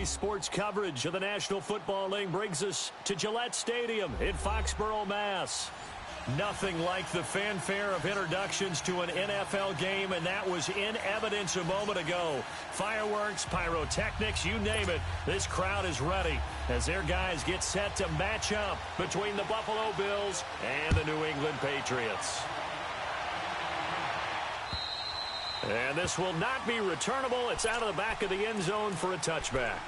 sports coverage of the National Football League brings us to Gillette Stadium in Foxborough, Mass. Nothing like the fanfare of introductions to an NFL game, and that was in evidence a moment ago. Fireworks, pyrotechnics, you name it. This crowd is ready as their guys get set to match up between the Buffalo Bills and the New England Patriots. And this will not be returnable. It's out of the back of the end zone for a touchback.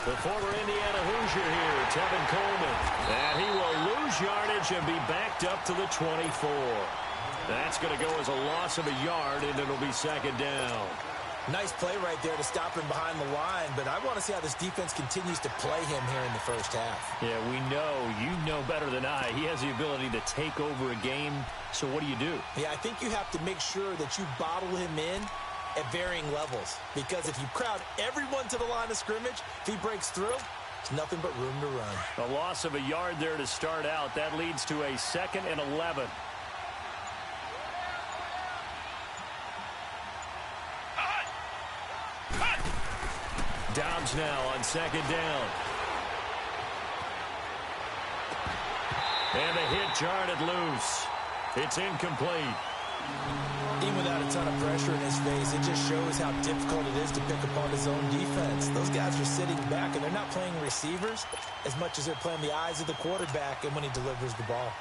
The former Indiana Hoosier here, Tevin Coleman. And he will lose yardage and be backed up to the 24. That's going to go as a loss of a yard, and it'll be second down. Nice play right there to stop him behind the line, but I want to see how this defense continues to play him here in the first half. Yeah, we know. You know better than I. He has the ability to take over a game, so what do you do? Yeah, I think you have to make sure that you bottle him in at varying levels, because if you crowd everyone to the line of scrimmage, if he breaks through, there's nothing but room to run. A loss of a yard there to start out. That leads to a 2nd and 11. Dobbs now on 2nd down. And the hit jarred it loose. It's incomplete. Even without a ton of pressure in his face, it just shows how difficult it is to pick up on his own defense. Those guys are sitting back, and they're not playing receivers as much as they're playing the eyes of the quarterback and when he delivers the ball.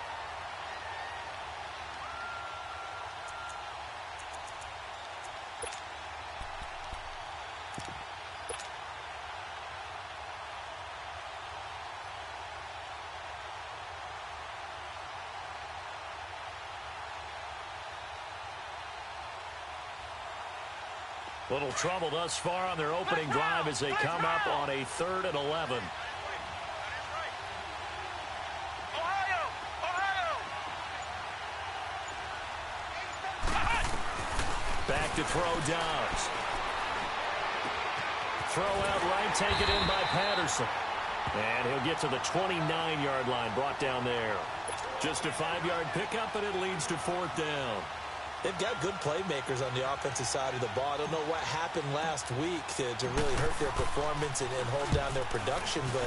Little trouble thus far on their opening drive as they come up on a 3rd and 11. Back to throw Dobbs. Throw out right, taken in by Patterson. And he'll get to the 29-yard line, brought down there. Just a 5-yard pickup, and it leads to 4th down. They've got good playmakers on the offensive side of the ball. I don't know what happened last week to really hurt their performance and hold down their production, but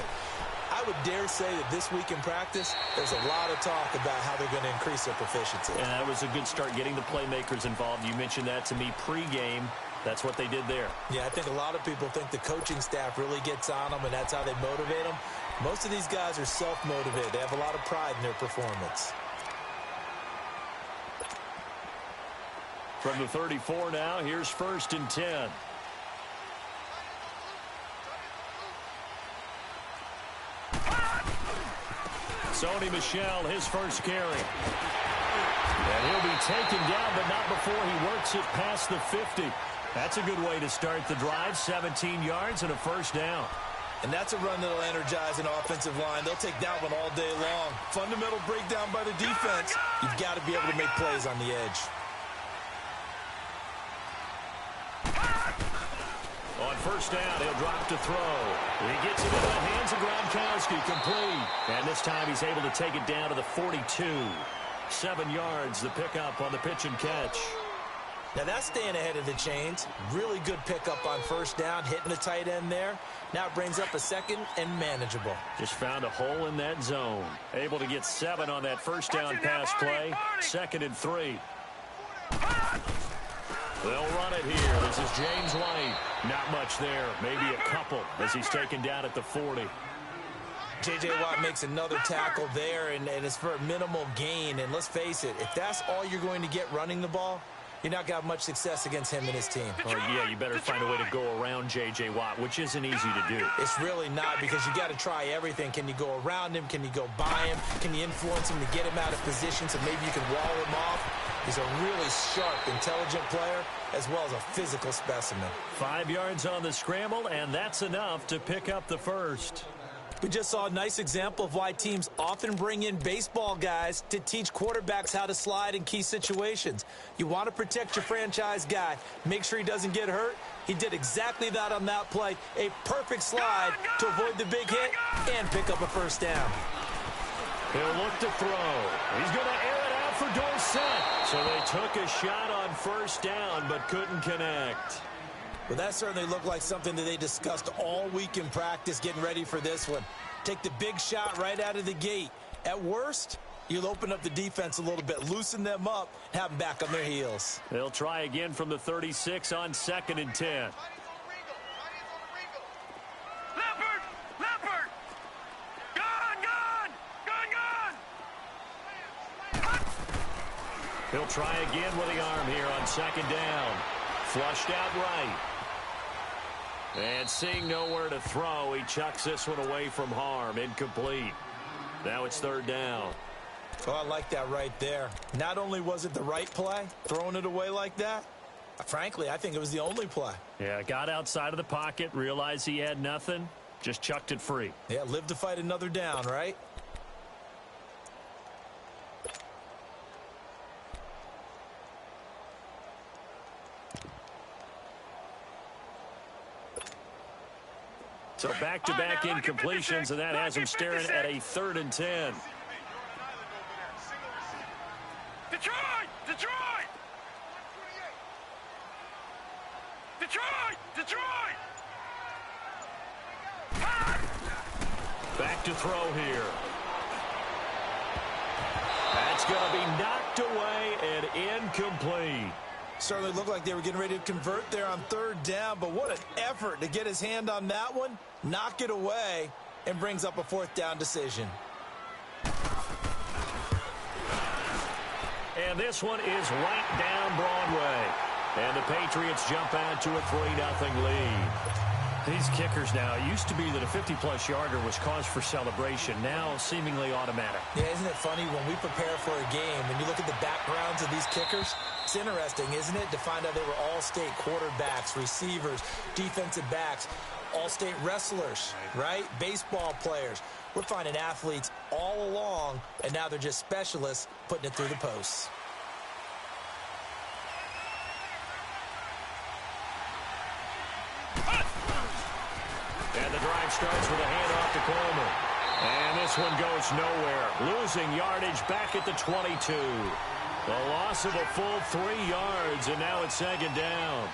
I would dare say that this week in practice, there's a lot of talk about how they're going to increase their proficiency. And that was a good start, getting the playmakers involved. You mentioned that to me pregame. That's what they did there. Yeah, I think a lot of people think the coaching staff really gets on them, and that's how they motivate them. Most of these guys are self-motivated. They have a lot of pride in their performance. From the 34 now, here's 1st and 10. Sony Michel, his first carry. And he'll be taken down, but not before he works it past the 50. That's a good way to start the drive. 17 yards and a 1st down. And that's a run that'll energize an offensive line. They'll take that one all day long. Fundamental breakdown by the defense. You've got to be able to make plays on the edge. On 1st down, he'll drop to throw. He gets it into the hands of Gronkowski, complete. And this time he's able to take it down to the 42. 7 yards, the pickup on the pitch and catch. Now that's staying ahead of the chains. Really good pickup on 1st down, hitting the tight end there. Now it brings up a 2nd and manageable. Just found a hole in that zone. Able to get 7 on that 1st down pass play. 2nd and 3. They'll run it here. This is James White. Not much there. Maybe a couple as he's taken down at the 40. J.J. Watt makes another tackle there, and it's for a minimal gain. And let's face it, if that's all you're going to get running the ball, you're not going to have much success against him and his team. Oh, yeah, you better find a way to go around J.J. Watt, which isn't easy to do. It's really not, because you got to try everything. Can you go around him? Can you go by him? Can you influence him to get him out of position so maybe you can wall him off? He's a really sharp, intelligent player, as well as a physical specimen. 5 yards on the scramble, and that's enough to pick up the 1st. We just saw a nice example of why teams often bring in baseball guys to teach quarterbacks how to slide in key situations. You want to protect your franchise guy. Make sure he doesn't get hurt. He did exactly that on that play. A perfect slide to avoid the big hit and pick up a first down. He'll look to throw. He's going to air it out for Dorsett. So they took a shot on first down but couldn't connect. Well, that certainly looked like something that they discussed all week in practice getting ready for this one. Take the big shot right out of the gate. At worst, you'll open up the defense a little bit, loosen them up, have them back on their heels. They'll try again from the 36 on 2nd and 10. He'll try again with the arm here on 2nd down. Flushed out right. And seeing nowhere to throw, he chucks this one away from harm. Incomplete. Now it's 3rd down. Oh, I like that right there. Not only was it the right play, throwing it away like that, frankly, I think it was the only play. Yeah, got outside of the pocket, realized he had nothing, just chucked it free. Yeah, live to fight another down, right? So back-to-back incompletions, and that has him staring at a 3rd and 10. Detroit! Detroit! Detroit! Detroit! Back to throw here. That's going to be knocked away and incomplete. Certainly looked like they were getting ready to convert there on 3rd down, but what an effort to get his hand on that one, knock it away, and brings up a 4th down decision. And this one is right down Broadway. And the Patriots jump out to a 3-0 lead. These kickers now, it used to be that a 50-plus yarder was cause for celebration, now seemingly automatic. Yeah, isn't it funny when we prepare for a game, when you look at the backgrounds of these kickers, it's interesting, isn't it, to find out they were all-state quarterbacks, receivers, defensive backs, all-state wrestlers, right? Baseball players. We're finding athletes all along, and now they're just specialists putting it through the posts. And the drive starts with a handoff to Coleman. And this one goes nowhere. Losing yardage back at the 22. The loss of a full 3 yards, and now it's 2nd down.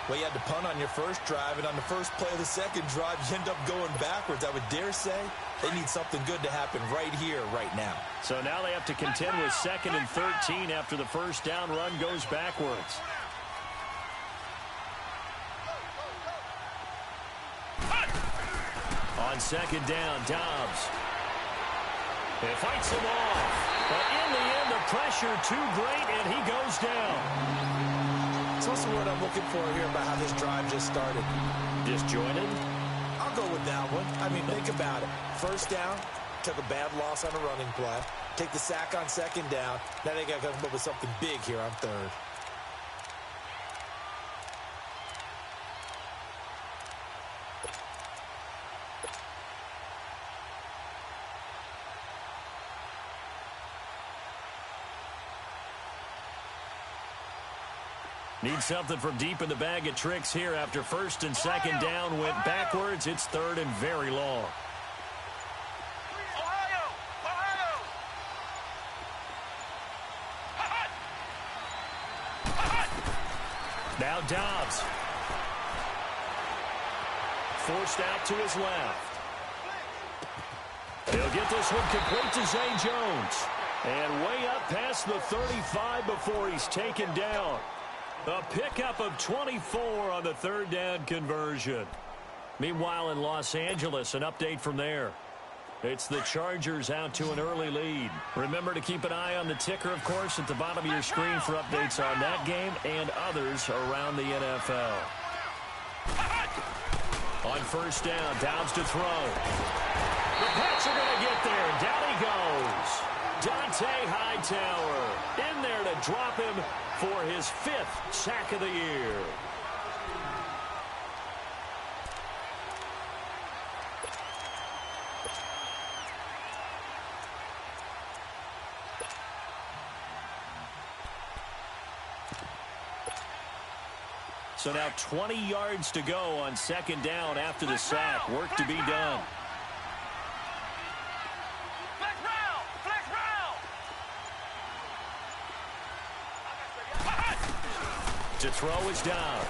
Well, you had to punt on your first drive, and on the first play of the second drive, you end up going backwards. I would dare say they need something good to happen right here, right now. So now they have to contend with 2nd and 13 after the first down run goes backwards. On 2nd down, Dobbs. He fights him off. But in the end, the pressure too great, and he goes down. It's also what I'm looking for here about how this drive just started. Disjointed? I'll go with that one. I mean, think about it. First down, took a bad loss on a running play. Take the sack on 2nd down. Now they got to come up with something big here on 3rd. Need something from deep in the bag of tricks here after 1st and 2nd down went backwards. It's 3rd and very long. Now Dobbs. Forced out to his left. He'll get this one complete to Zay Jones. And way up past the 35 before he's taken down. A pickup of 24 on the 3rd down conversion. Meanwhile, in Los Angeles, an update from there. It's the Chargers out to an early lead. Remember to keep an eye on the ticker, of course, at the bottom of your screen for updates on that game and others around the NFL. On 1st down, Dobbs to throw. The Pats are going to get there. Down he goes. Dante Hightower in there to drop him for his 5th sack of the year. So now 20 yards to go on second down after the sack. Work to be done. To throw is down.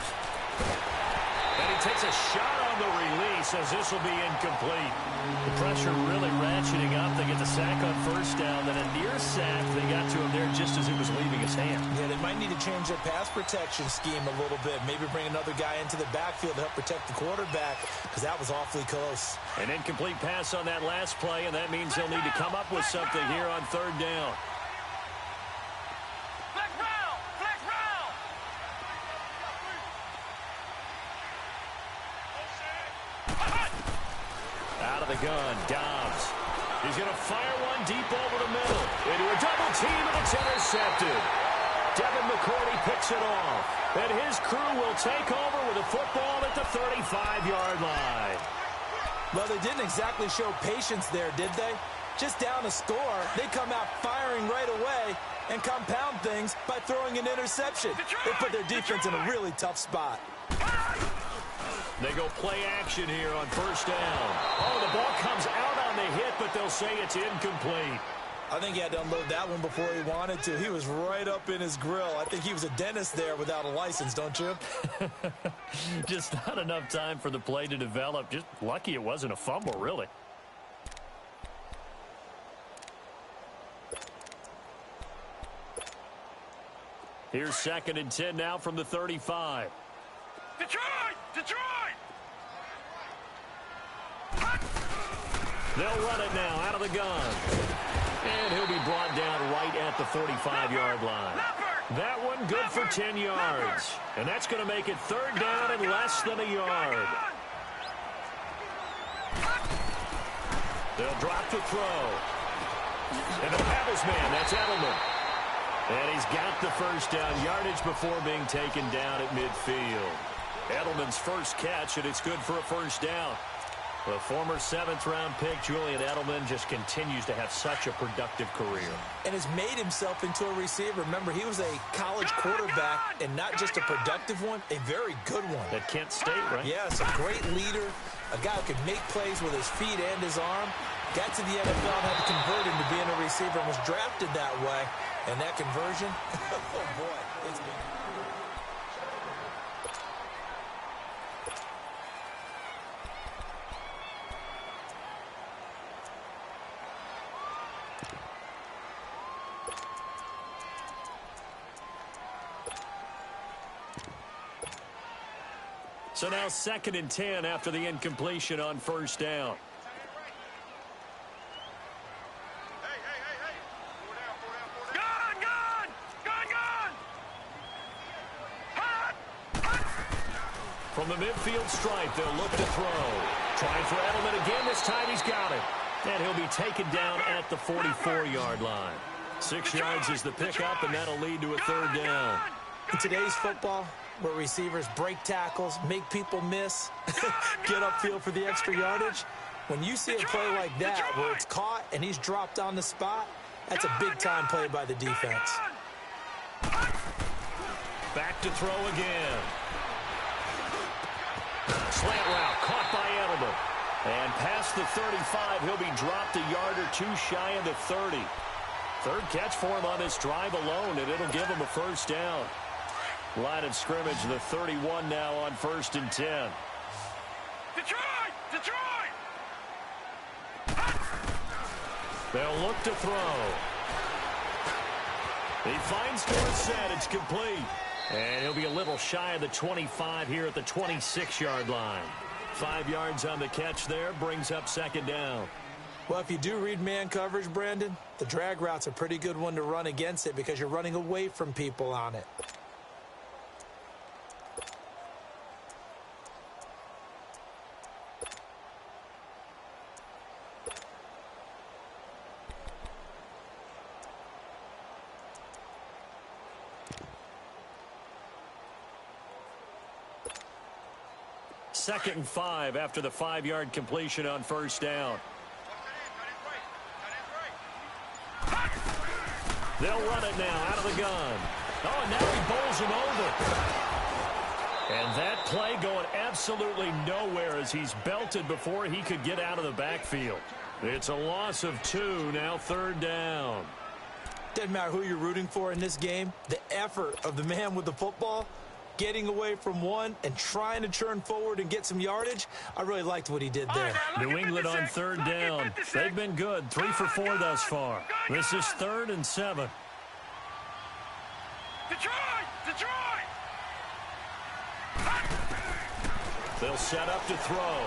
And he takes a shot on the release as this will be incomplete. The pressure really ratcheting up. They get the sack on first down. Then a near sack. They got to him there just as it was leaving his hand. Yeah, they might need to change their pass protection scheme a little bit. Maybe bring another guy into the backfield to help protect the quarterback, because that was awfully close. An incomplete pass on that last play, and that means they'll need to come up with something here on third down. Gun, Dobbs. He's going to fire one deep over the middle. Into a double team, and it's intercepted. Devin McCourty picks it off. And his crew will take over with the football at the 35-yard line. Well, they didn't exactly show patience there, did they? Just down a score, they come out firing right away and compound things by throwing an interception. They put their defense in a really tough spot. They go play action here on first down. Oh, the ball comes out on the hit, but they'll say it's incomplete. I think he had to unload that one before he wanted to. He was right up in his grill. I think he was a dentist there without a license, don't you? Just not enough time for the play to develop. Just lucky it wasn't a fumble, really. Here's 2nd and 10 now from the 35. Detroit! Detroit! They'll run it now out of the gun. And he'll be brought down right at the 45-yard line. That one good for 10 yards. And that's going to make it third down and less than a yard. They'll drop to throw. And the Paddles man, that's Edelman. And he's got the first down yardage before being taken down at midfield. Edelman's first catch, and it's good for a first down. The former 7th-round pick, Julian Edelman, just continues to have such a productive career. And has made himself into a receiver. Remember, he was a college quarterback, and not just a productive one, a very good one. At Kent State, right? Yes, a great leader, a guy who could make plays with his feet and his arm. Got to the NFL and had to convert into being a receiver and was drafted that way. And that conversion, oh boy, it's been... So now 2nd and 10 after the incompletion on first down. From the midfield stripe, they'll look to throw. Trying for Edelman again. This time he's got it. And he'll be taken down at the 44-yard line. 6 yards is the pickup, and that'll lead to a third down. In today's football, where receivers break tackles, make people miss, get upfield for the extra yardage, when you see a play like that where it's caught and he's dropped on the spot, that's a big-time play by the defense. Back to throw again. Slant route caught by Edelman. And past the 35, he'll be dropped a yard or two shy of the 30. Third catch for him on this drive alone, and it'll give him a first down. Line of scrimmage, the 31 now on 1st and 10. Detroit! Detroit! They'll look to throw. He finds Dorsett. It's complete. And he'll be a little shy of the 25 here at the 26-yard line. 5 yards on the catch there, brings up 2nd down. Well, if you do read man coverage, Brandon, the drag route's a pretty good one to run against it because you're running away from people on it. Second and 5 after the 5-yard completion on first down. They'll run it now out of the gun. Oh, and now he bowls him over. And that play going absolutely nowhere as he's belted before he could get out of the backfield. It's a loss of 2, now 3rd down. Doesn't matter who you're rooting for in this game. The effort of the man with the football, getting away from one and trying to churn forward and get some yardage, I really liked what he did there. New England on 3rd down. They've been good, 3 for 4 thus far. This is 3rd and 7. Detroit! They'll set up to throw.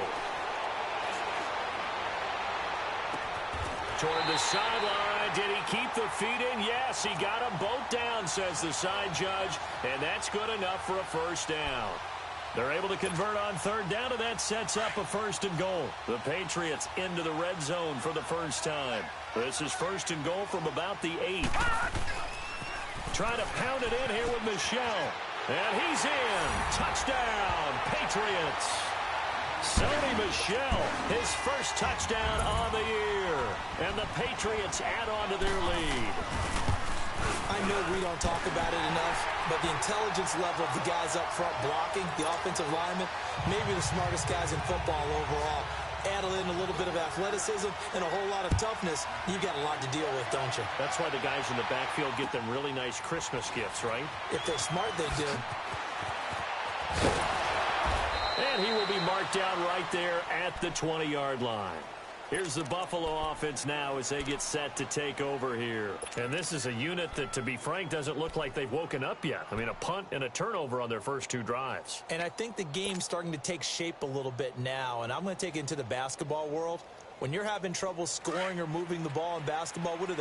Toward the sideline. Did he keep the feet in? Yes, he got them both down, says the side judge. And that's good enough for a 1st down. They're able to convert on 3rd down, and that sets up a 1st and goal. The Patriots into the red zone for the first time. This is 1st and goal from about the 8. Trying to pound it in here with Michel. And he's in. Touchdown, Patriots. Sony Michel, his first touchdown on the year. And the Patriots add on to their lead. I know we don't talk about it enough, but the intelligence level of the guys up front blocking, the offensive linemen, maybe the smartest guys in football overall. Add in a little bit of athleticism and a whole lot of toughness, you've got a lot to deal with, don't you? That's why the guys in the backfield get them really nice Christmas gifts, right? If they're smart, they do. And he will be marked down right there at the 20-yard line. Here's the Buffalo offense now as they get set to take over here. And this is a unit that, to be frank, doesn't look like they've woken up yet. I mean, a punt and a turnover on their first 2 drives. And I think the game's starting to take shape a little bit now. And I'm going to take it into the basketball world. When you're having trouble scoring or moving the ball in basketball, what do?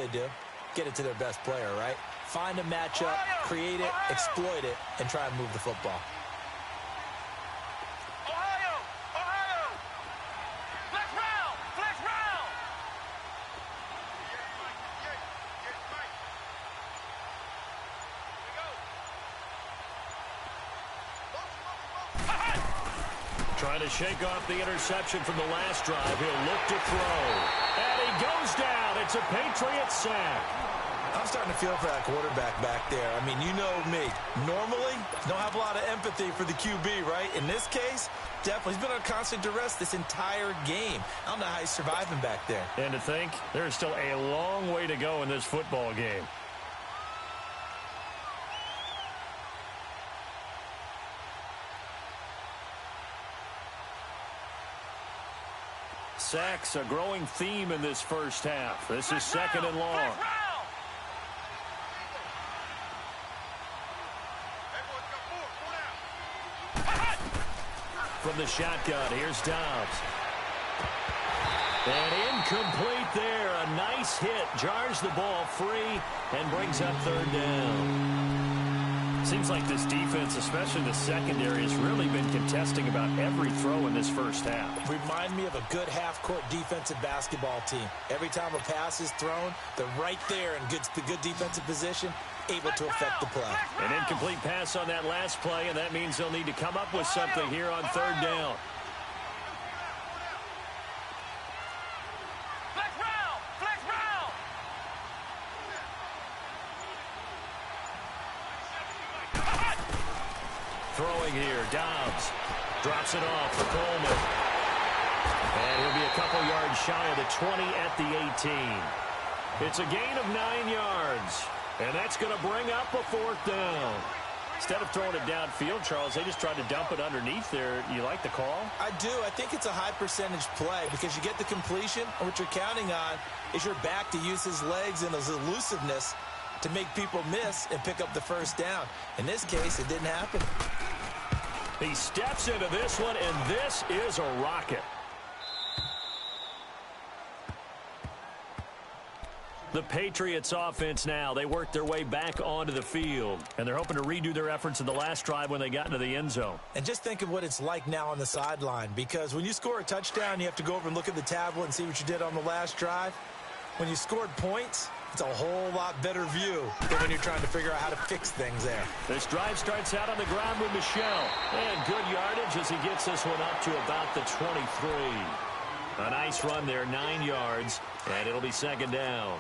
Get it to their best player, right? Find a matchup, create it, exploit it, and try and move the football. Trying to shake off the interception from the last drive. He'll look to throw. And he goes down. It's a Patriots sack. I'm starting to feel for that quarterback back there. I mean, you know me. Normally, don't have a lot of empathy for the QB, right? In this case, definitely. He's been on constant duress this entire game. I don't know how he's surviving back there. And to think, there's still a long way to go in this football game. Sacks, a growing theme in this first half. This is 2nd and long. From the shotgun, here's Dobbs. And incomplete there. A nice hit. Jars the ball free and brings up 3rd down. Seems like this defense, especially the secondary, has really been contesting about every throw in this first half. Remind me of a good half-court defensive basketball team. Every time a pass is thrown, they're right there in good defensive position, able to affect the play. An incomplete pass on that last play, and that means they'll need to come up with something here on 3rd down. Throwing here, Dobbs drops it off for Coleman. And he'll be a couple yards shy of the 20 at the 18. It's a gain of 9 yards. And that's going to bring up a 4th down. Instead of throwing it downfield, Charles, they just tried to dump it underneath there. You like the call? I do. I think it's a high percentage play because you get the completion, and what you're counting on is your back to use his legs and his elusiveness to make people miss and pick up the 1st down. In this case, it didn't happen. He steps into this one, and this is a rocket. The Patriots offense now, they work their way back onto the field, and they're hoping to redo their efforts in the last drive when they got into the end zone. And just think of what it's like now on the sideline, because when you score a touchdown, you have to go over and look at the tablet and see what you did on the last drive. When you scored points, it's a whole lot better view than when you're trying to figure out how to fix things there. This drive starts out on the ground with Michel. And good yardage as he gets this one up to about the 23. A nice run there, 9 yards, and it'll be 2nd down.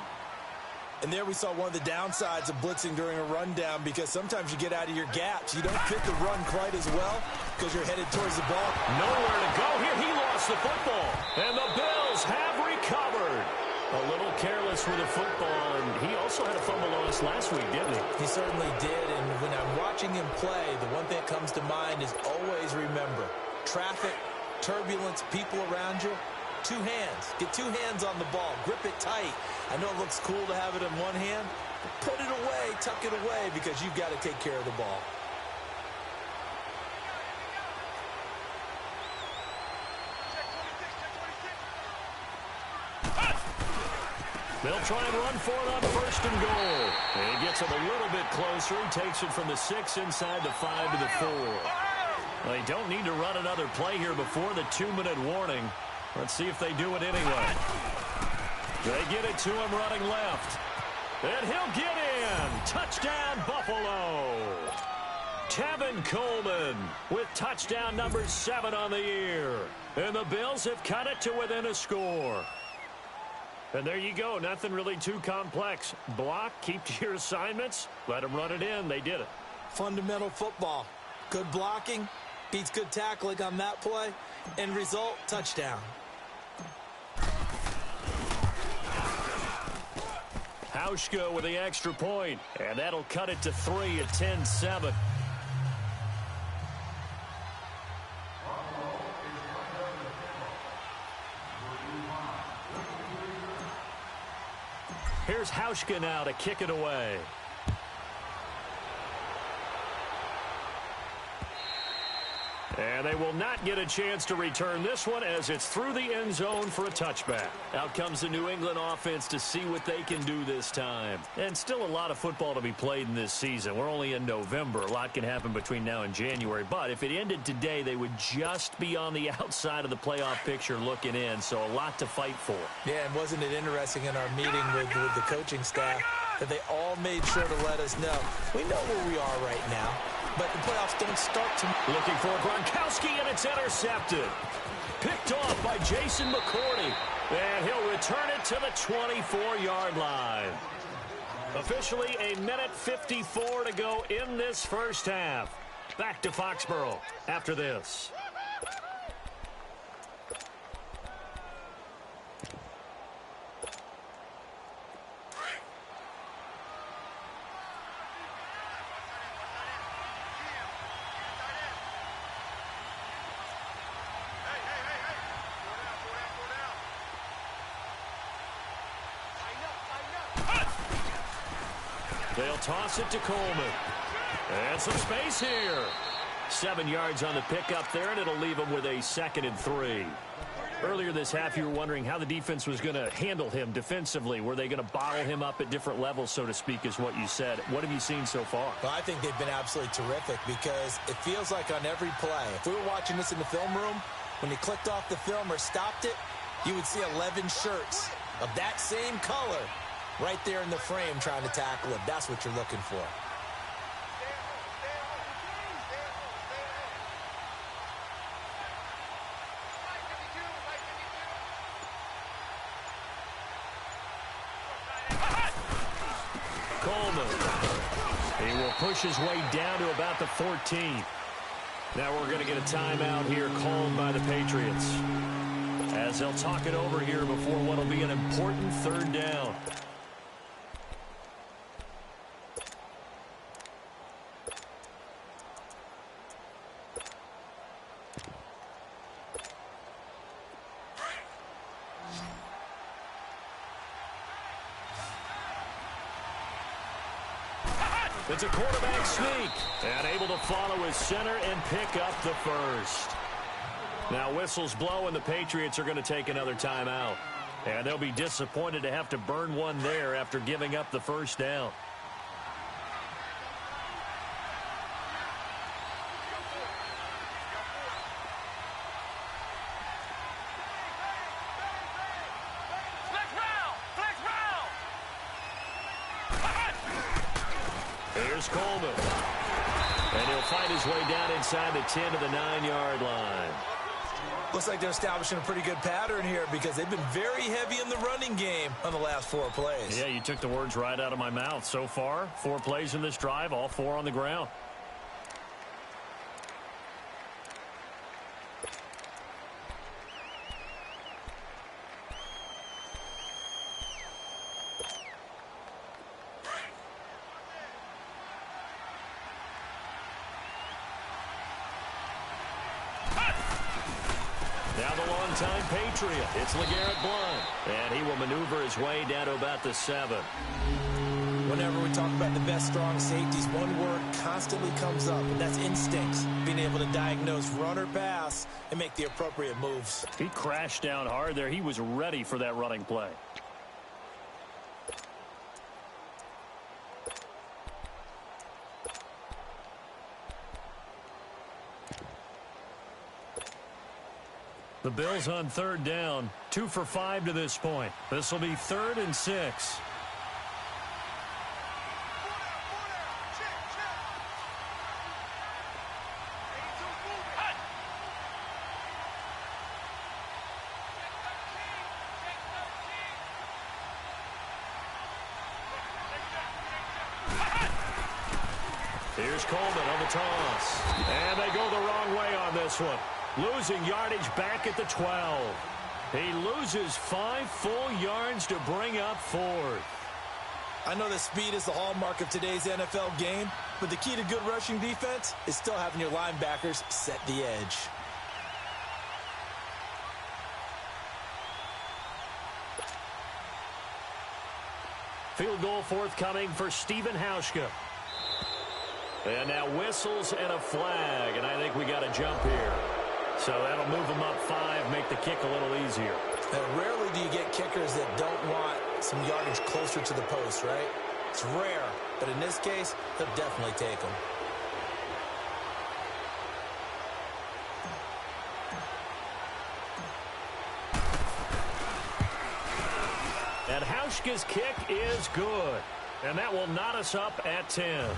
And there we saw one of the downsides of blitzing during a rundown, because sometimes you get out of your gaps. You don't fit the run quite as well because you're headed towards the ball. Nowhere to go here. He lost the football. And the Bills have recovered. A little careless with the football, and he also had a fumble loss last week, didn't he? He certainly did, and when I'm watching him play, the one thing that comes to mind is always remember, traffic, turbulence, people around you, two hands. Get two hands on the ball. Grip it tight. I know it looks cool to have it in one hand, but put it away, tuck it away, because you've got to take care of the ball. They'll try and run for it on first and goal. And he gets him a little bit closer. He takes it from the 6 inside the 5 to the 4. Well, they don't need to run another play here before the 2-minute warning. Let's see if they do it anyway. They get it to him running left. And he'll get in. Touchdown, Buffalo. Tevin Coleman with touchdown number 7 on the year. And the Bills have cut it to within a score. And there you go. Nothing really too complex. Block, keep to your assignments, let them run it in. They did it. Fundamental football. Good blocking beats good tackling on that play. End result, touchdown. Hauschka with the extra point, and that'll cut it to 3 at 10-7. Here's Hauschka now to kick it away. And they will not get a chance to return this one as it's through the end zone for a touchback. Out comes the New England offense to see what they can do this time. And still a lot of football to be played in this season. We're only in November. A lot can happen between now and January. But if it ended today, they would just be on the outside of the playoff picture looking in. So a lot to fight for. Yeah, and wasn't it interesting in our meeting with the coaching staff that they all made sure to let us know, we know where we are right now, but the playoffs don't start tomorrow. Looking for Gronkowski, and it's intercepted. Picked off by Jason McCourty. And he'll return it to the 24-yard line. Officially a minute 54 to go in this first half. Back to Foxborough after this. They'll toss it to Coleman. And some space here. 7 yards on the pickup there, and it'll leave him with a 2nd and 3. Earlier this half, you were wondering how the defense was going to handle him defensively. Were they going to bottle him up at different levels, so to speak, is what you said. What have you seen so far? Well, I think they've been absolutely terrific because it feels like on every play, if we were watching this in the film room, when you clicked off the film or stopped it, you would see 11 shirts of that same color right there in the frame trying to tackle him. That's what you're looking for. Coleman. He will push his way down to about the 14. Now we're going to get a timeout here called by the Patriots, as they'll talk it over here before what will be an important 3rd down. It's a quarterback sneak, and able to follow his center and pick up the first. Now whistles blow, and the Patriots are going to take another timeout. And they'll be disappointed to have to burn one there after giving up the first down. Here's Coleman. And he'll find his way down inside the 10 to the 9-yard line. Looks like they're establishing a pretty good pattern here because they've been very heavy in the running game on the last 4 plays. Yeah, you took the words right out of my mouth. So far, 4 plays in this drive, all 4 on the ground. Now the longtime Patriot. It's LeGarrette Blount. And he will maneuver his way down to about the 7. Whenever we talk about the best strong safeties, one word constantly comes up, and that's instincts. Being able to diagnose run or pass and make the appropriate moves. He crashed down hard there. He was ready for that running play. The Bills on 3rd down, 2 for 5 to this point. This will be 3rd and 6. Here's Coleman on the toss. And they go the wrong way on this one. Losing yardage back at the 12. He loses 5 full yards to bring up 4th. I know that speed is the hallmark of today's NFL game, but the key to good rushing defense is still having your linebackers set the edge. Field goal forthcoming for Stephen Hauschka. And now whistles and a flag, and I think we got a jump here. So that'll move them up 5, make the kick a little easier. Rarely do you get kickers that don't want some yardage closer to the post, right? It's rare, but in this case, they'll definitely take them. And Hauschka's kick is good. And that will knot us up at 10.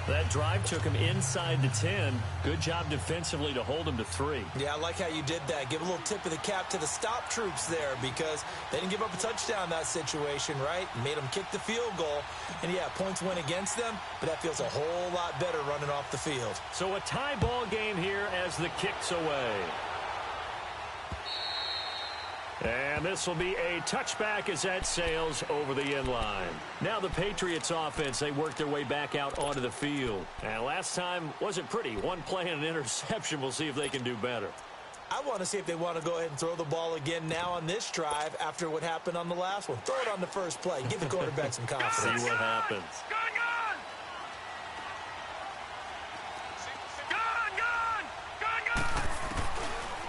That drive took him inside the 10. Good job defensively to hold him to 3. Yeah, I like how you did that. Give a little tip of the cap to the stop troops there because they didn't give up a touchdown in that situation, right? Made them kick the field goal. And, yeah, points went against them, but that feels a whole lot better running off the field. So a tie ball game here as the kick's away. And this will be a touchback as that sails over the end line. Now the Patriots offense, they work their way back out onto the field. And last time wasn't pretty. 1 play and an interception. We'll see if they can do better. I want to see if they want to go ahead and throw the ball again now on this drive after what happened on the last one. Throw it on the first play. Give the quarterback some confidence. See what happens.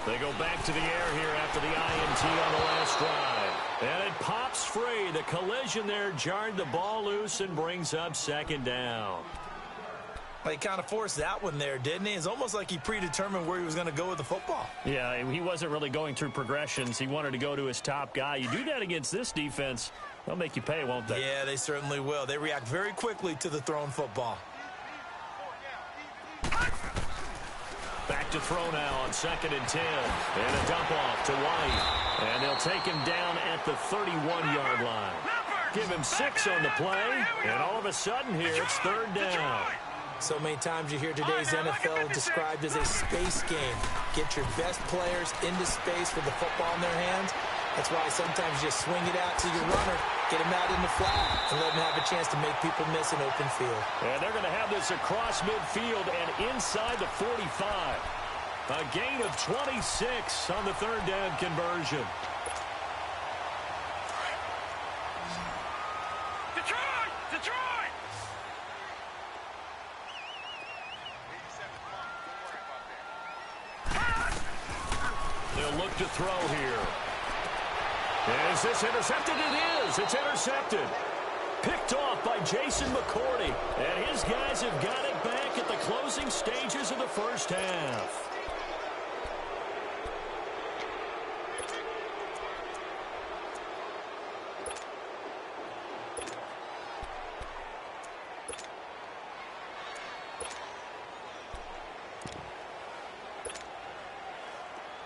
They go back to the air here after the INT on the last drive. And it pops free. The collision there jarred the ball loose and brings up 2nd down. Well, he kind of forced that one there, didn't he? It's almost like he predetermined where he was going to go with the football. Yeah, he wasn't really going through progressions. He wanted to go to his top guy. You do that against this defense, they'll make you pay, won't they? Yeah, they certainly will. They react very quickly to the thrown football. Back to throw now on 2nd and 10. And a dump off to White. And they'll take him down at the 31-yard line. Give him 6 on the play. And all of a sudden here, it's 3rd down. So many times you hear today's NFL described as a space game. Get your best players into space with the football in their hands. That's why sometimes you just swing it out to your runner, get him out in the flat, and let him have a chance to make people miss an open field. And they're going to have this across midfield and inside the 45. A gain of 26 on the 3rd down conversion. Detroit! Detroit! They'll look to throw here. Is this intercepted? It is. It's intercepted. Picked off by Jason McCourty. And his guys have got it back at the closing stages of the first half.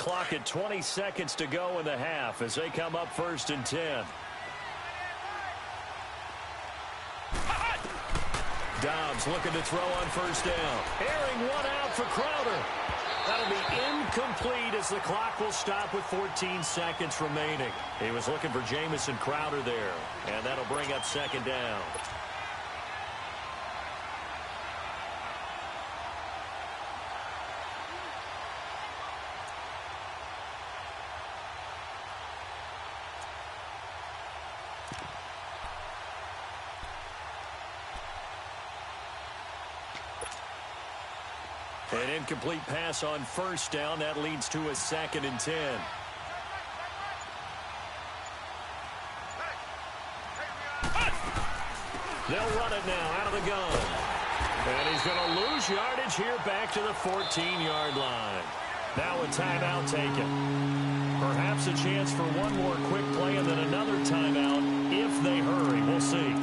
clock at 20 seconds to go in the half as they come up 1st and 10. Dobbs looking to throw on 1st down. Airing one out for Crowder. That'll be incomplete as the clock will stop with 14 seconds remaining. He was looking for Jamison Crowder there, and that'll bring up 2nd down. An incomplete pass on 1st down. That leads to a 2nd and 10. They'll run it now out of the gun. And he's going to lose yardage here back to the 14-yard line. Now a timeout taken. Perhaps a chance for one more quick play and then another timeout if they hurry. We'll see.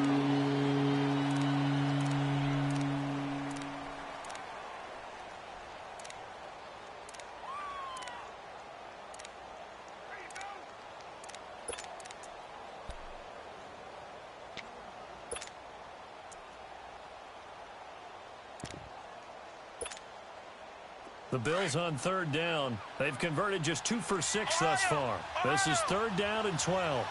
The Bills on 3rd down. They've converted just 2 for 6 thus far. This is 3rd down and 12.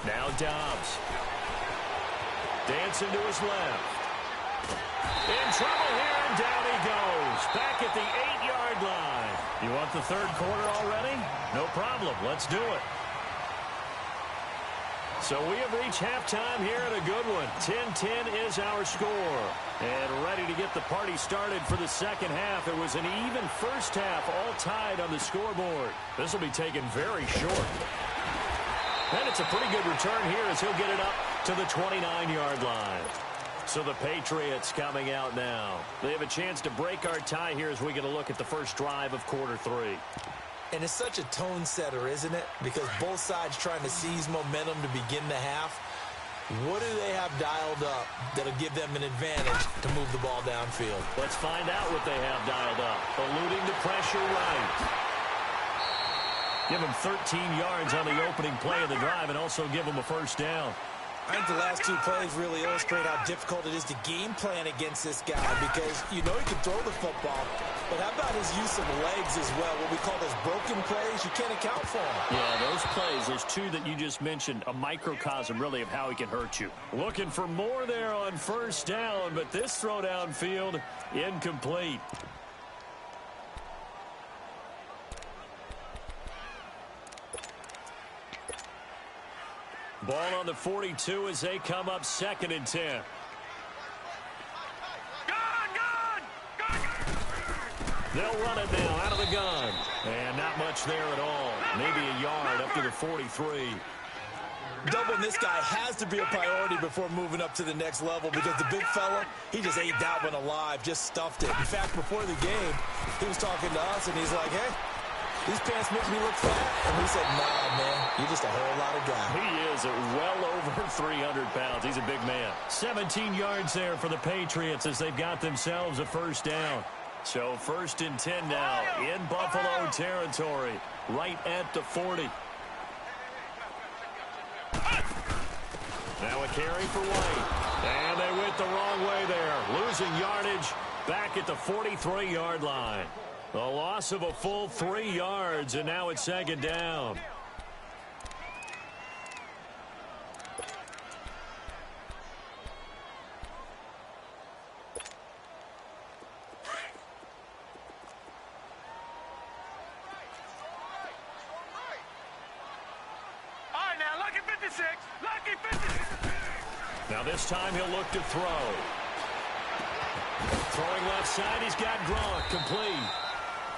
Now Dobbs. Dancing to his left. In trouble here, and down he goes. Back at the 8-yard line. You want the 3rd quarter already? No problem. Let's do it. So we have reached halftime here at a good one. 10-10 is our score. And ready to get the party started for the 2nd half. It was an even first half, all tied on the scoreboard. This will be taken very short. And it's a pretty good return here as he'll get it up to the 29-yard line. So the Patriots coming out now. They have a chance to break our tie here as we get a look at the first drive of quarter 3. And it's such a tone setter, isn't it? Because both sides trying to seize momentum to begin the half. What do they have dialed up that'll give them an advantage to move the ball downfield? Let's find out what they have dialed up. Eluding the pressure right. Give them 13 yards on the opening play of the drive and also give them a 1st down. I think the last 2 plays really illustrate how difficult it is to game plan against this guy because you know he can throw the football, but how about his use of legs as well? What we call those broken plays, you can't account for them. Yeah, those plays, those 2 that you just mentioned, a microcosm really of how he can hurt you. Looking for more there on 1st down, but this throw downfield, incomplete. Ball on the 42 as they come up 2nd and 10. They'll run it now out of the gun. And not much there at all. Maybe a yard up to the 43. Doubling this guy has to be a priority before moving up to the next level because the big fella, he just ate that one alive, just stuffed it. In fact, before the game, he was talking to us, and he's like, hey, these pants make me look fat. And we said, nah, man, you're just a whole lot of guy. He is at well over 300 pounds. He's a big man. 17 yards there for the Patriots as they've got themselves a 1st down. So 1st and 10 now in Buffalo territory, right at the 40. Now a carry for White. And they went the wrong way there. Losing yardage back at the 43-yard line. A loss of a full 3 yards, and now it's 2nd down. All right, now, lucky 56. Lucky 56. Now this time he'll look to throw. Throwing left side, he's got Gronk complete.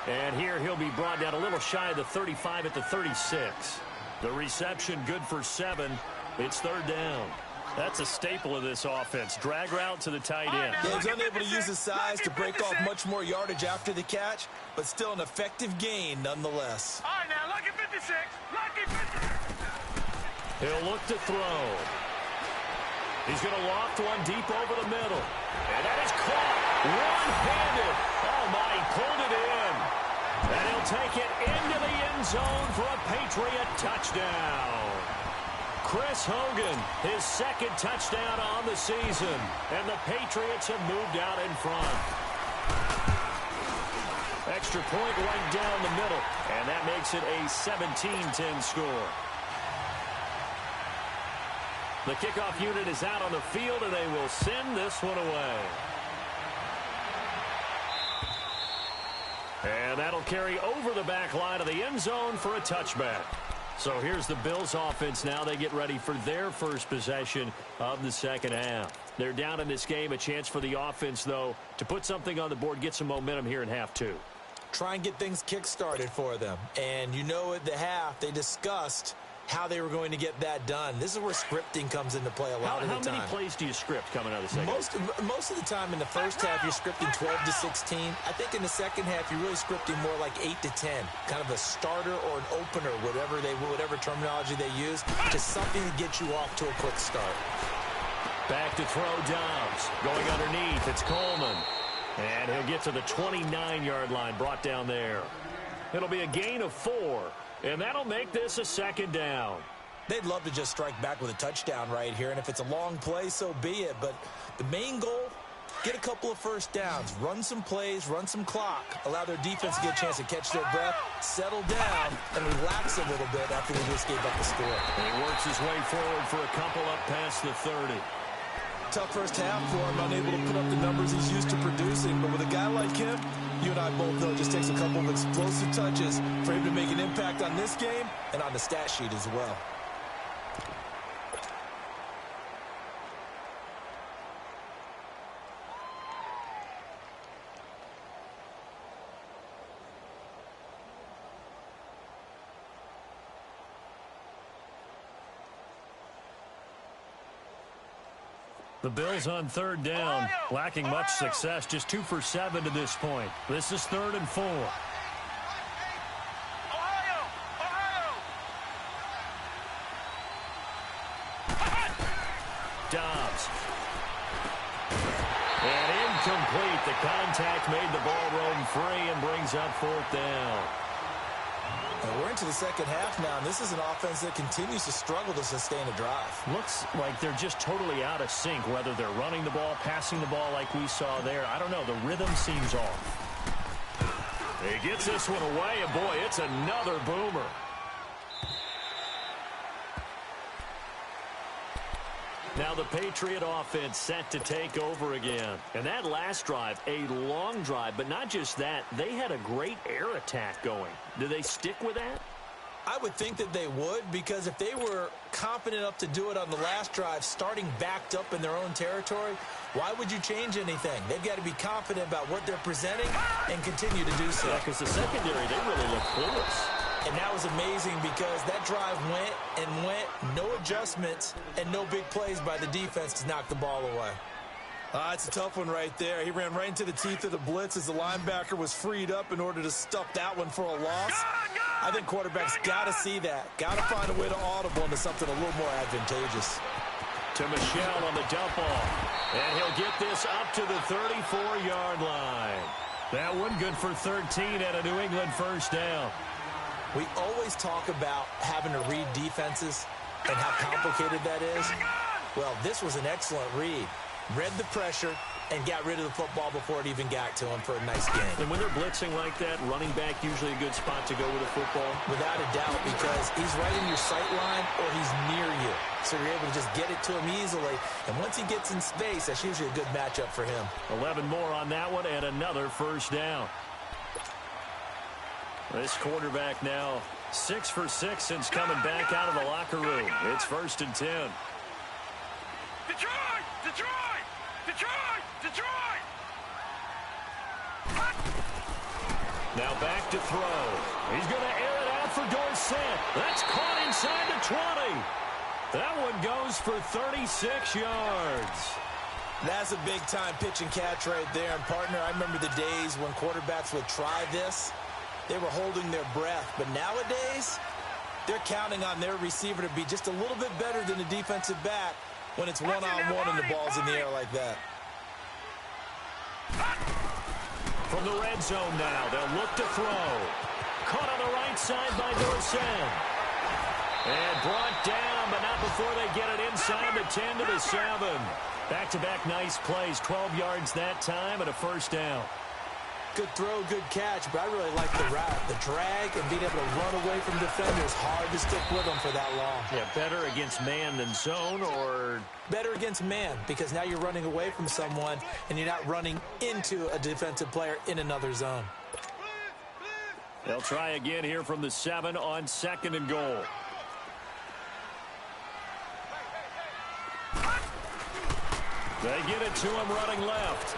And here he'll be brought down a little shy of the 35 at the 36. The reception good for 7. It's 3rd down. That's a staple of this offense. Drag route to the tight end. Yeah, he's unable to use his size to break off much more yardage after the catch, but still an effective gain nonetheless. All right, now, lucky 56. Lucky 56. He'll look to throw. He's going to loft one deep over the middle. And that is caught. One-handed. Oh, my, he pulled it in. And he'll take it into the end zone for a Patriot touchdown. Chris Hogan, his second touchdown on the season. And the Patriots have moved out in front. Extra point right down the middle. And that makes it a 17-10 score. The kickoff unit is out on the field, and they will send this one away. And that'll carry over the back line of the end zone for a touchback. So here's the Bills offense now. They get ready for their first possession of the second half. They're down in this game. A chance for the offense, though, to put something on the board, get some momentum here in half two. Try and get things kick-started for them. And you know at the half, they discussed how they were going to get that done. This is where scripting comes into play a lot of the time. How many plays do you script coming out of the second half? Most of the time in the first half, you're scripting 12 to 16. I think in the second half, you're really scripting more like 8 to 10. Kind of a starter or an opener, whatever terminology they use, just something to get you off to a quick start. Back to throw Dobbs. Going underneath, it's Coleman. And he'll get to the 29-yard line, brought down there. It'll be a gain of 4. And that'll make this a second down. They'd love to just strike back with a touchdown right here. And if it's a long play, so be it. But the main goal, get a couple of first downs, run some plays, run some clock, allow their defense to get a chance to catch their breath, settle down, and relax a little bit after they just gave up the score. And he works his way forward for a couple up past the 30. Tough first half for him, unable to put up the numbers he's used to producing. But with a guy like him, you and I both know it just takes a couple of explosive touches for him to make an impact on this game and on the stat sheet as well. The Bills on third down, lacking much success, just 2 for 7 to this point. This is 3rd and 4. Dobbs. And incomplete. The contact made the ball roam free and brings up 4th down. And we're into the second half now, and this is an offense that continues to struggle to sustain a drive. Looks like they're just totally out of sync, whether they're running the ball, passing the ball like we saw there. I don't know. The rhythm seems off. He gets this one away, and boy, it's another boomer. Now the Patriot offense set to take over again. And that last drive, a long drive, but not just that. They had a great air attack going. Do they stick with that? I would think that they would, because if they were confident enough to do it on the last drive, starting backed up in their own territory, why would you change anything? They've got to be confident about what they're presenting and continue to do so. Yeah, because the secondary, they really look clueless. And that was amazing because that drive went and went, no adjustments, and no big plays by the defense to knock the ball away. It's a tough one right there. He ran right into the teeth of the blitz as the linebacker was freed up in order to stuff that one for a loss. I think quarterbacks got to see that. Got to find a way to audible into something a little more advantageous. To Michelle on the dump off. And he'll get this up to the 34-yard line. That one good for 13 at a New England first down. We always talk about having to read defenses and how complicated that is. Well, this was an excellent read. Read the pressure and got rid of the football before it even got to him for a nice game. And when they're blitzing like that, running back usually a good spot to go with a football? Without a doubt, because he's right in your sight line or he's near you. So you're able to just get it to him easily. And once he gets in space, that's usually a good matchup for him. 11 more on that one and another first down. This quarterback now 6 for 6 since coming back out of the locker room. It's 1st and 10. Detroit! Detroit! Detroit! Detroit! Now back to throw. He's going to air it out for Dorsett. That's caught inside the 20. That one goes for 36 yards. That's a big-time pitch and catch right there. And, partner, I remember the days when quarterbacks would try this. They were holding their breath. But nowadays, they're counting on their receiver to be just a little bit better than the defensive back when it's one-on-one and the ball's in the air like that. From the red zone now, they'll look to throw. Caught on the right side by Dorsett. And brought down, but not before they get it inside the 10 to the 7. Back-to-back nice plays, 12 yards that time and a first down. Good throw, good catch, but I really like the route. The drag and being able to run away from defenders. Hard to stick with them for that long. Yeah, better against man than zone, or? Better against man, because now you're running away from someone and you're not running into a defensive player in another zone. They'll try again here from the 7 on 2nd and goal. They get it to him running left.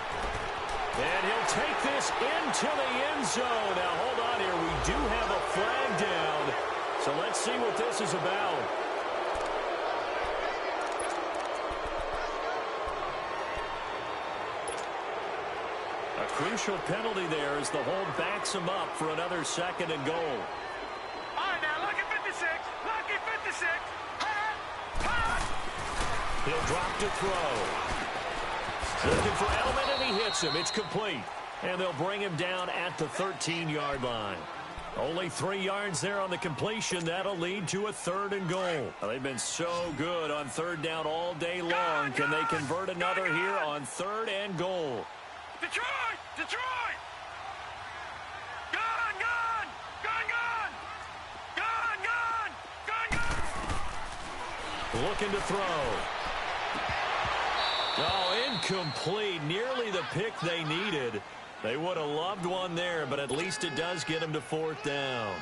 And he'll take this into the end zone. Now, hold on here. We do have a flag down. So let's see what this is about. A crucial penalty there as the hold backs him up for another 2nd and goal. All right, now, lucky 56. Lucky 56. He'll drop to throw. Looking for Edelman, and he hits him. It's complete. And they'll bring him down at the 13-yard line. Only 3 yards there on the completion. That'll lead to a 3rd and goal. Well, they've been so good on 3rd down all day long. Can they convert another here on 3rd and goal? Detroit! Detroit! Gun! Gun! Gun! Gun! Gun! Gun! Gun! Looking to throw. Oh, incomplete. Nearly the pick they needed. They would have loved one there, but at least it does get them to 4th down.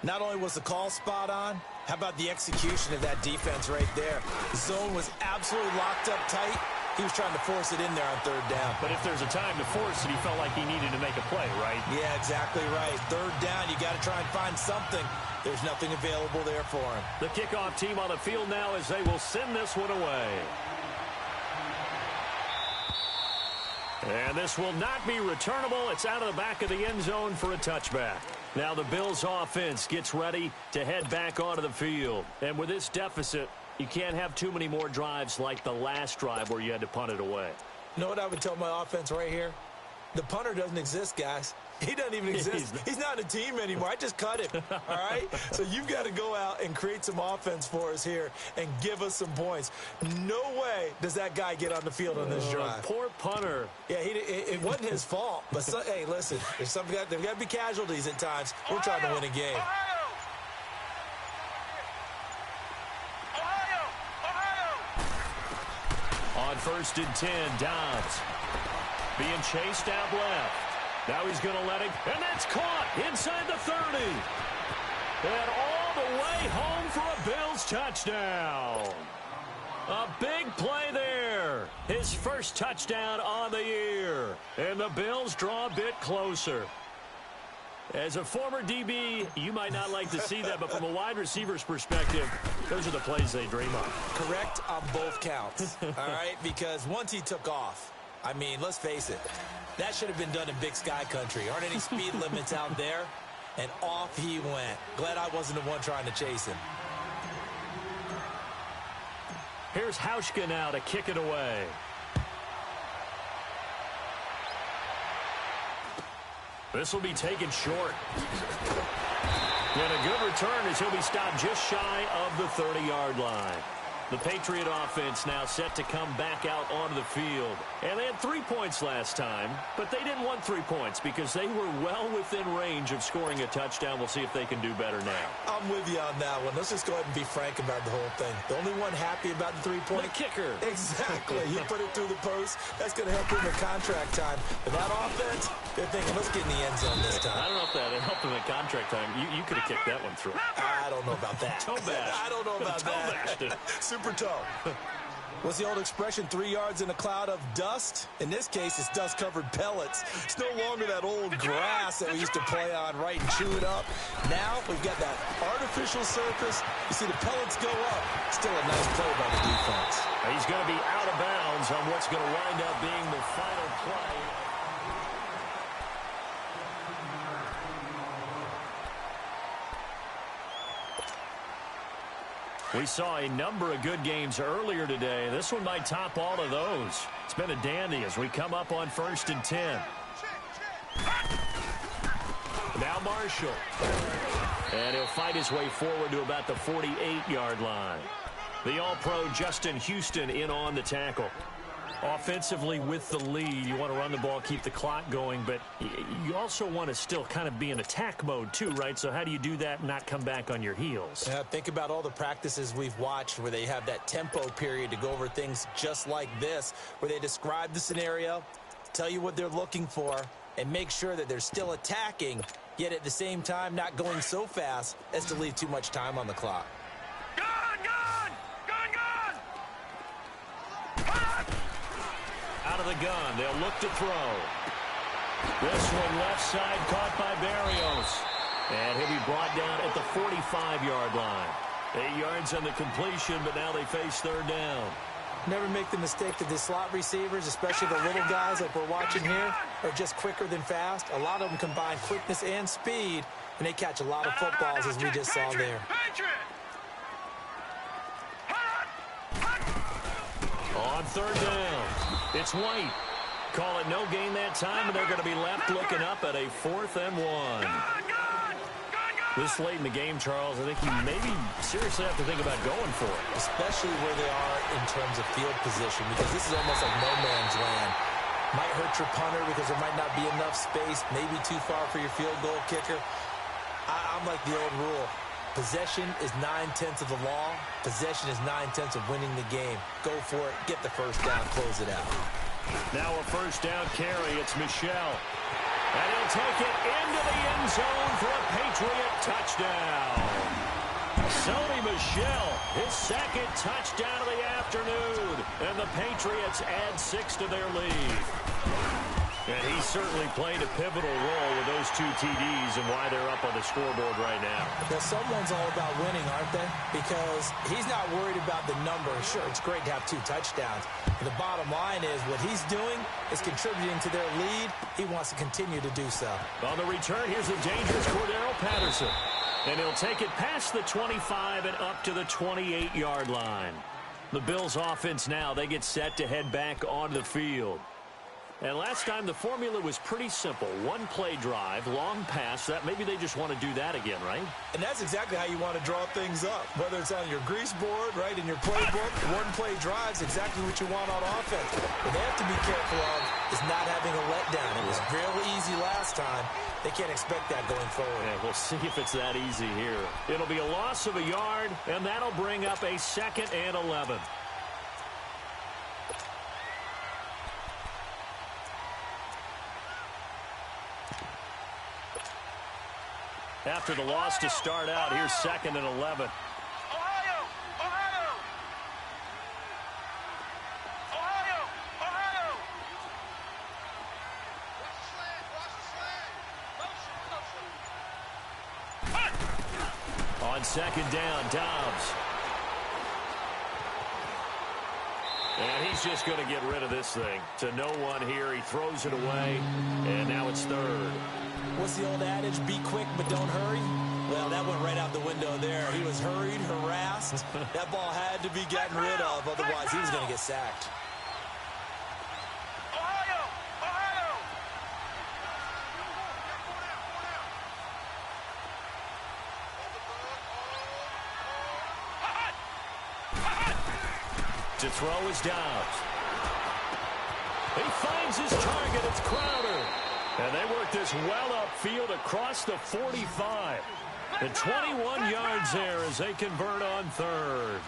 Not only was the call spot on, how about the execution of that defense right there? The zone was absolutely locked up tight. He was trying to force it in there on 3rd down. But if there's a time to force it, he felt like he needed to make a play, right? Yeah, exactly right. 3rd down, you got to try and find something. There's nothing available there for him. The kickoff team on the field now as they will send this one away. And this will not be returnable. It's out of the back of the end zone for a touchback. Now the Bills offense gets ready to head back onto the field. And with this deficit, you can't have too many more drives like the last drive where you had to punt it away. You know what I would tell my offense right here? The punter doesn't exist, guys. He doesn't even exist. He's not a team anymore. I just cut him, all right? So you've got to go out and create some offense for us here and give us some points. No way does that guy get on the field on this drive. Poor punter. Yeah, it wasn't his fault. But, hey, listen, there's got to be casualties at times. We're trying to win a game. On 1st and 10, Dobbs being chased out left. Now he's going to let it, and that's caught inside the 30. And all the way home for a Bills touchdown. A big play there. His first touchdown on the year. And the Bills draw a bit closer. As a former DB, you might not like to see that, but from a wide receiver's perspective, those are the plays they dream of. Correct on both counts, all right? Because once he took off, I mean, let's face it, that should have been done in Big Sky country. Aren't any speed limits out there? And off he went. Glad I wasn't the one trying to chase him. Here's Hauschka now to kick it away. This will be taken short. And a good return as he'll be stopped just shy of the 30-yard line. The Patriot offense now set to come back out onto the field. And they had 3 points last time, but they didn't want 3 points because they were well within range of scoring a touchdown. We'll see if they can do better now. I'm with you on that one. Let's just go ahead and be frank about the whole thing. The only one happy about the 3-point? The kicker. Exactly. He put it through the post. That's going to help him in contract time. But that offense, they're thinking, let's get in the end zone this time. I don't know if that helped him in contract time. You could have kicked that one through. I don't know about that. Toe bash. I don't know about Toe bashed it. Super toe. What's the old expression, 3 yards in a cloud of dust? In this case, it's dust-covered pellets. It's no longer that old grass that we used to play on, right, and chew it up. Now we've got that artificial surface. You see the pellets go up. Still a nice play by the defense. He's going to be out of bounds on what's going to wind up being the final play. We saw a number of good games earlier today. This one might top all of those. It's been a dandy as we come up on 1st and 10. Now Marshall. And he'll fight his way forward to about the 48-yard line. The All-Pro Justin Houston in on the tackle. Offensively with the lead, you want to run the ball, keep the clock going, but you also want to still kind of be in attack mode too, right? So how do you do that and not come back on your heels? Yeah, think about all the practices we've watched where they have that tempo period to go over things just like this, where they describe the scenario, tell you what they're looking for, and make sure that they're still attacking, yet at the same time not going so fast as to leave too much time on the clock. Out of the gun, they'll look to throw. This one left side caught by Barrios. And he'll be brought down at the 45-yard line. 8 yards on the completion, but now they face 3rd down. Never make the mistake that the slot receivers, especially the little guys like we're watching here, are just quicker than fast. A lot of them combine quickness and speed, and they catch a lot of footballs as we just saw there. On 3rd down, it's White. Call it no gain that time, and they're going to be left looking up at a 4th and 1. This late in the game, Charles, I think you maybe seriously have to think about going for it. Especially where they are in terms of field position, because this is almost like no man's land. Might hurt your punter because there might not be enough space, maybe too far for your field goal kicker. I'm like the old rule. Possession is 9/10 of the law. Possession is 9/10 of winning the game. Go for it. Get the first down. Close it out. Now a 1st down carry. It's Michel. And he'll take it into the end zone for a Patriot touchdown. Sony Michel, his 2nd touchdown of the afternoon. And the Patriots add 6 to their lead. And he certainly played a pivotal role with those 2 TDs and why they're up on the scoreboard right now. Well, someone's all about winning, aren't they? Because he's not worried about the number. Sure, it's great to have 2 touchdowns. But the bottom line is what he's doing is contributing to their lead. He wants to continue to do so. On the return, here's the dangerous Cordero Patterson. And he'll take it past the 25 and up to the 28-yard line. The Bills' offense now, they get set to head back onto the field. And last time, the formula was pretty simple. 1-play drive, long pass. That maybe they just want to do that again, right? And that's exactly how you want to draw things up. Whether it's on your grease board, right, in your playbook, 1-play drive's exactly what you want on offense. What they have to be careful of is not having a letdown. It was real easy last time. They can't expect that going forward. Yeah, we'll see if it's that easy here. It'll be a loss of a yard, and that'll bring up a 2nd and 11. After the loss to start out, here's 2nd and 11. On 2nd down, Dobbs. And he's just going to get rid of this thing. To no one here, he throws it away, and now it's 3rd. What's the old adage? Be quick, but don't hurry. Well, that went right out the window there. He was hurried, harassed. That ball had to be gotten rid of, otherwise he was going to get sacked. To throw is Dobbs. He finds his target. It's Crowder. And they work this well upfield across the 45. And 21 yards there as they convert on 3rd.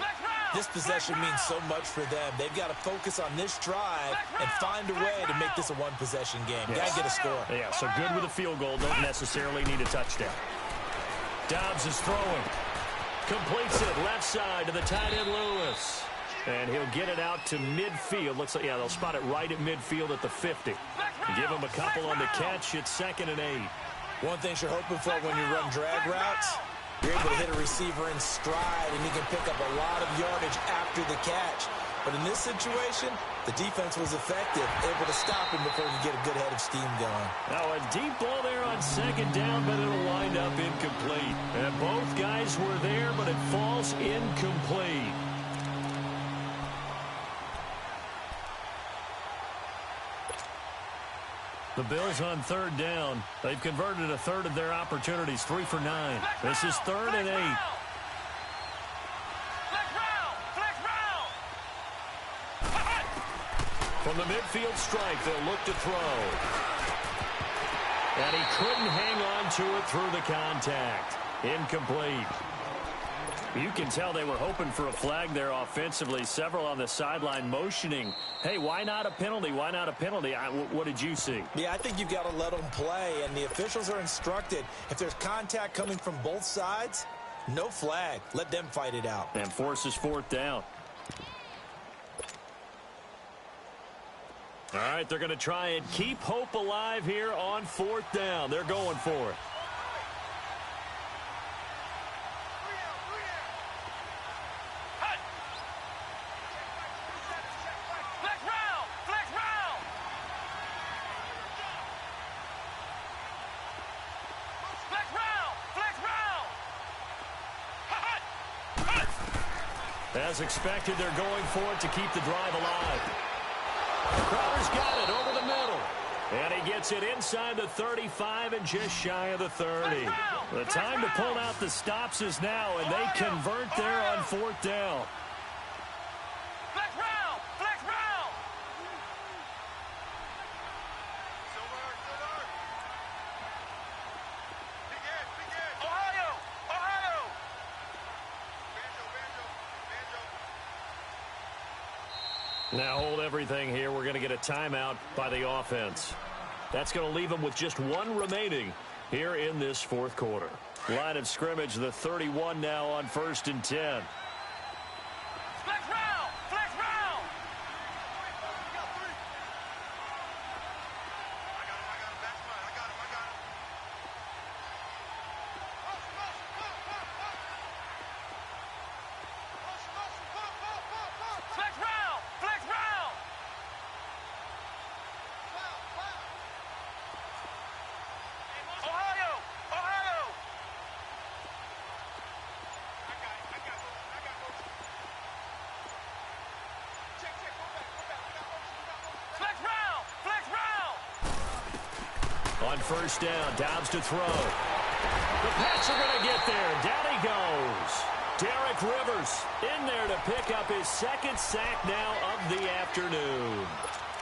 This possession means so much for them. They've got to focus on this drive and find a way to make this a one-possession game. Yes. Got to get a score. Yeah, so good with a field goal. Don't necessarily need a touchdown. Dobbs is throwing. Completes it left side to the tight end Lewis. And he'll get it out to midfield. Looks like, yeah, they'll spot it right at midfield at the 50. Give him a couple on the catch. It's 2nd and 8. One thing you're hoping for when you run drag routes, you're able to hit a receiver in stride, and he can pick up a lot of yardage after the catch. But in this situation, the defense was effective, able to stop him before he could get a good head of steam going. Now a deep ball there on 2nd down, but it'll wind up incomplete. And both guys were there, but it falls incomplete. The Bills on 3rd down. They've converted a third of their opportunities, 3 for 9. This is 3rd and 8. From the midfield strike, they'll look to throw. And he couldn't hang on to it through the contact. Incomplete. You can tell they were hoping for a flag there offensively. Several on the sideline motioning, hey, why not a penalty? Why not a penalty? What did you see? Yeah, I think you've got to let them play, and the officials are instructed. If there's contact coming from both sides, no flag. Let them fight it out. And forces 4th down. All right, they're going to try and keep hope alive here on 4th down. They're going for it. As expected, they're going for it to keep the drive alive. Crowder's got it over the middle. And he gets it inside the 35 and just shy of the 30. The time to pull out the stops is now, and they convert there on 4th down. Now hold everything here. We're going to get a timeout by the offense. That's going to leave them with just 1 remaining here in this 4th quarter. Line of scrimmage, the 31 now on 1st and 10. On 1st down, Dobbs to throw. The Pats are going to get there. Down he goes. Derek Rivers in there to pick up his 2nd sack now of the afternoon.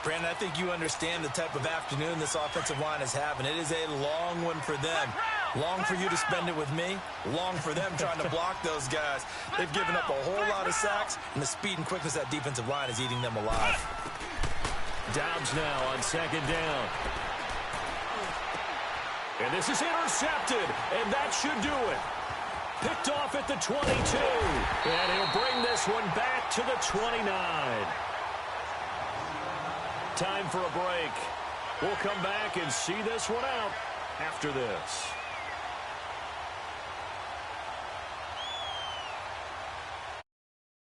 Brandon, I think you understand the type of afternoon this offensive line is having. It is a long one for them. Long for you to spend it with me. Long for them trying to block those guys. They've given up a whole lot of sacks, and the speed and quickness of that defensive line is eating them alive. Dobbs now on 2nd down. And this is intercepted, and that should do it. Picked off at the 22, and he'll bring this one back to the 29. Time for a break. We'll come back and see this one out after this.